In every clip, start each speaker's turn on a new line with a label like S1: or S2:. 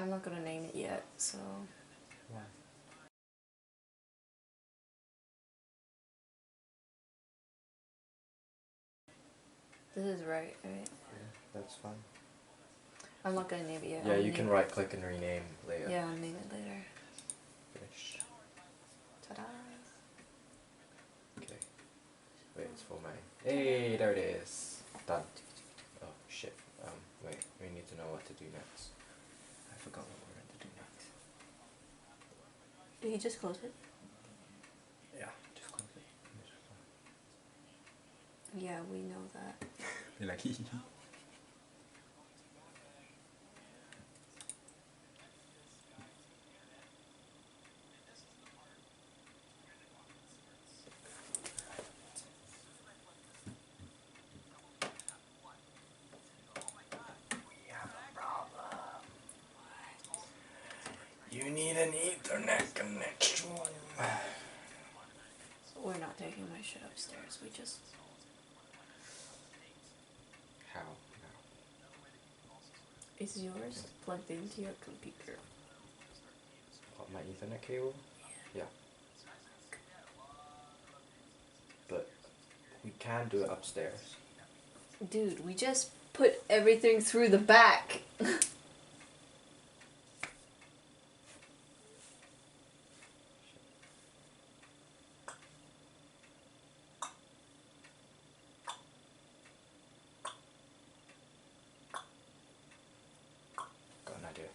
S1: I'm not gonna name it yet, so...
S2: Why?
S1: This is right?
S2: Yeah, that's fine.
S1: I'm not gonna name it yet.
S2: Yeah, you can right click and rename later.
S1: Yeah, I'll name it later.
S2: Finish.
S1: Ta-da!
S2: Okay. Wait, it's formatting. Hey, there it is. Done. Oh shit. Wait, we need to know what to do next. I forgot what we're going to do next.
S1: Did you just close it?
S2: Yeah, just close it.
S1: Yeah, we know that.
S2: You're like, hee. You need an Ethernet connection.
S1: We're not taking my shit upstairs, we just...
S2: How?
S1: Is yours plugged into your computer?
S2: What, my Ethernet cable? Yeah. But we can do it upstairs.
S1: Dude, we just put everything through the back!
S2: Got an idea.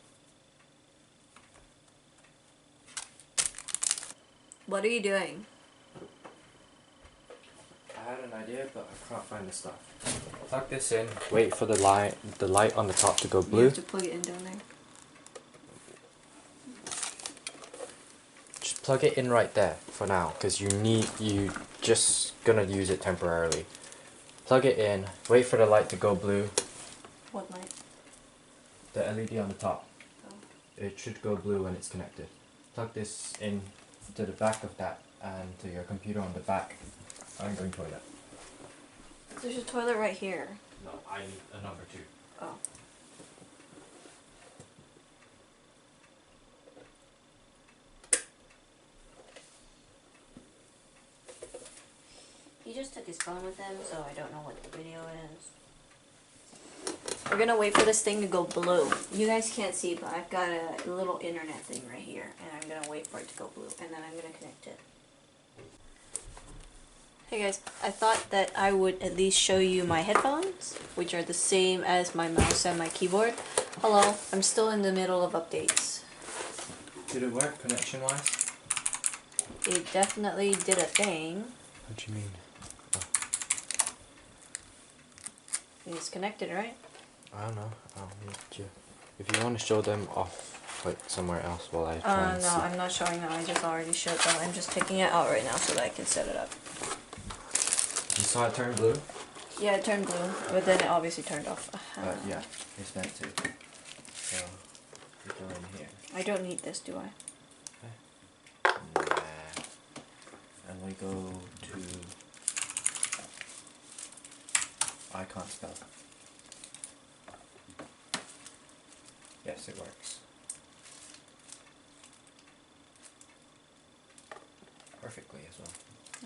S1: What are you doing?
S2: I had an idea, but I can't find the stuff. Plug this in. Wait for the light on the top to go blue.
S1: You have to plug it in down there.
S2: Just plug it in right there for now, because you just gonna use it temporarily. Plug it in. Wait for the light to go blue.
S1: What light?
S2: The LED on the top.
S1: Oh.
S2: It should go blue when it's connected. Plug this in to the back of that and to your computer on the back. I'm going toilet.
S1: There's a toilet right here.
S2: No, I need a number 2.
S1: Oh. He just took his phone with him, so I don't know what the video is. We're gonna wait for this thing to go blue. You guys can't see, but I've got a little internet thing right here, and I'm gonna wait for it to go blue, and then I'm gonna connect it. Hey guys, I thought that I would at least show you my headphones, which are the same as my mouse and my keyboard. Hello, I'm still in the middle of updates.
S2: Did it work connection wise?
S1: It definitely did a thing.
S2: What do you mean?
S1: It's connected, right?
S2: I don't know. I'll need you. If you want to show them off, like somewhere else while I try and
S1: No,
S2: see.
S1: I'm not showing them. I just already showed them. I'm just taking it out right now so that I can set it up.
S2: You saw it turn blue?
S1: Yeah, it turned blue, but then it obviously turned off.
S2: Yeah, it's meant to. So, you go in here.
S1: I don't need this, do I?
S2: Nah. And we go to... I can't spell. Yes, it works. Perfectly as well.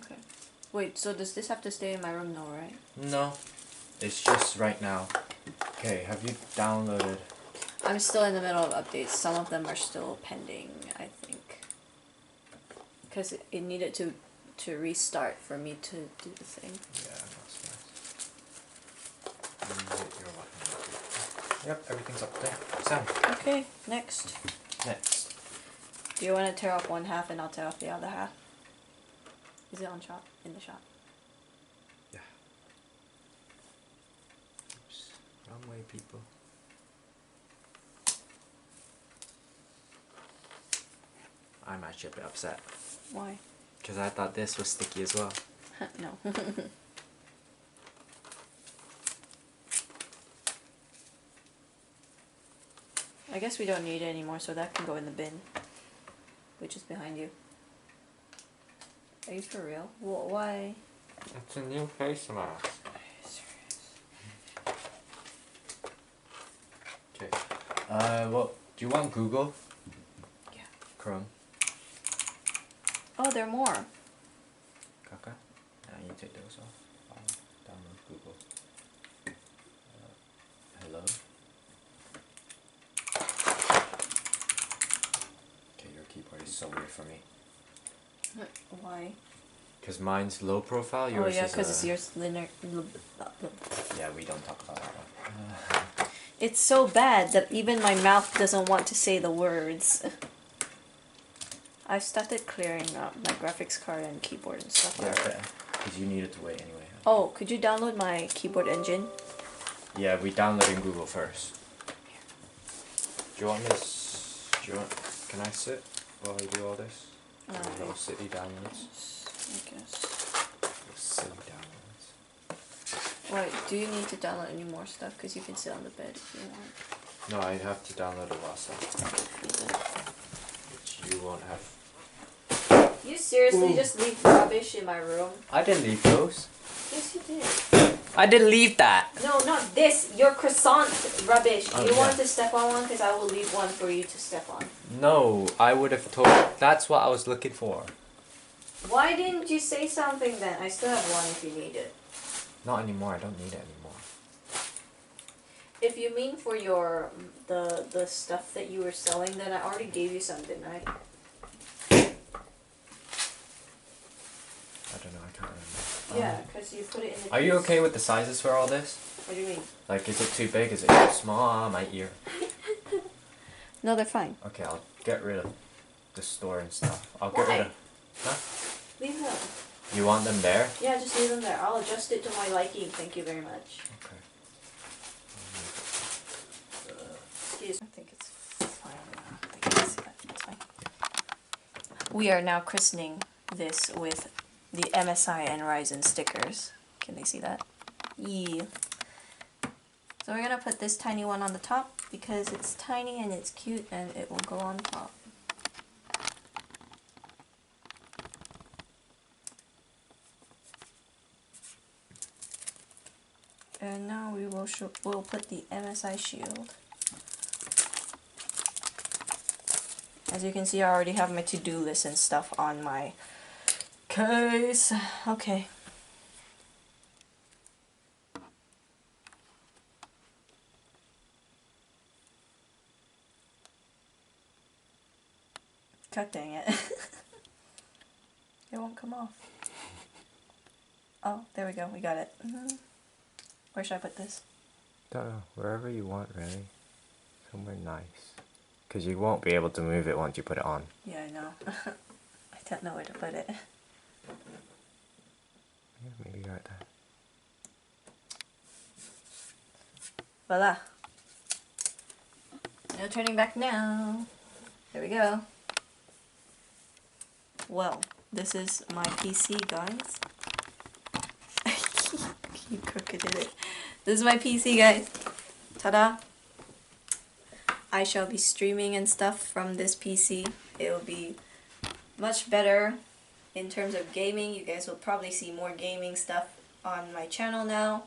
S1: Okay. Wait, so does this have to stay in my room? No, right?
S2: No, it's just right now. Okay, have you downloaded?
S1: I'm still in the middle of updates. Some of them are still pending, I think. Because it needed to restart for me to do the thing.
S2: Yeah, that's nice. Yep, everything's up there. Sam.
S1: Okay, next.
S2: Next.
S1: Do you want to tear off one half and I'll tear off the other half? Is it on shop? In the shop?
S2: Yeah. Oops. Wrong way, people. I'm actually a bit upset.
S1: Why?
S2: Because I thought this was sticky as well.
S1: No. I guess we don't need it anymore, so that can go in the bin, which is behind you. Are you for real? Why?
S2: It's a new face mask. Okay. What Do you want Google?
S1: Yeah.
S2: Chrome.
S1: Oh, there are more.
S2: Kaka? Nah, you take those off. I'll download Google. Hello? Okay, your keyboard is so weird for me.
S1: Why?
S2: Because mine's low profile, yours
S1: oh yeah,
S2: is
S1: because it's yours linear.
S2: Yeah, we don't talk about that one.
S1: It's so bad that even my mouth doesn't want to say the words. I've started clearing up my graphics card and keyboard and stuff.
S2: Yeah, because you needed to wait anyway.
S1: Oh, could you download my keyboard engine?
S2: Yeah, we downloaded Google first. Do you want this? Can I sit while I do all this? Little city downloads.
S1: I guess.
S2: Little city downloads.
S1: Wait, do you need to download any more stuff? Because you can sit on the bed if you want.
S2: No, I'd have to download a lot of stuff. Which you won't have.
S1: You seriously just leave rubbish in my room?
S2: I didn't leave those.
S1: Yes, you did.
S2: I didn't leave that.
S1: No, not this. Your croissant rubbish.
S2: Oh,
S1: You
S2: yeah.
S1: want to step on one? Because I will leave one for you to step on.
S2: No, I would have told. That's what I was looking for.
S1: Why didn't you say something then? I still have one if you need it.
S2: Not anymore. I don't need it anymore.
S1: If you mean for your the stuff that you were selling, then I already gave you some, didn't I?
S2: I don't know. I can't remember.
S1: Yeah, because you put it in the.
S2: Are you okay with the sizes for all this?
S1: What do you mean?
S2: Like, is it too big? Is it too small? My ear.
S1: No, they're fine.
S2: Okay, I'll get rid of the store and stuff. I'll get rid of. Huh?
S1: Leave them.
S2: You want them there?
S1: Yeah, just leave them there. I'll adjust it to my liking. Thank you very much.
S2: Okay.
S1: Excuse me. I think it's fine. I think it's fine. We are now christening this with the MSI and Ryzen stickers. Can they see that? Yeah. So we're gonna put this tiny one on the top because it's tiny and it's cute and it will go on top. And now we will we'll put the MSI shield. As you can see, I already have my to-do list and stuff on my case. Okay. God dang it. It won't come off. Oh, there we go. We got it. Where should I put this?
S2: Don't know. Wherever you want, really. Somewhere nice. Because you won't be able to move it once you put it on.
S1: Yeah, I know. I don't know where to put it.
S2: Yeah, maybe right there.
S1: Voila. No turning back now. There we go. Well, this is my PC, guys. You crooked it. This is my PC, guys. Ta-da. I shall be streaming and stuff from this PC. It will be much better in terms of gaming. You guys will probably see more gaming stuff on my channel now.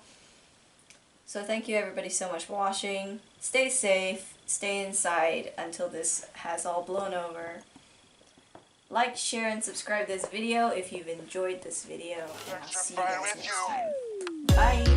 S1: So thank you everybody so much for watching. Stay safe, stay inside until this has all blown over. Like, share, and subscribe this video if you've enjoyed this video. And I'll see you guys next time. Bye!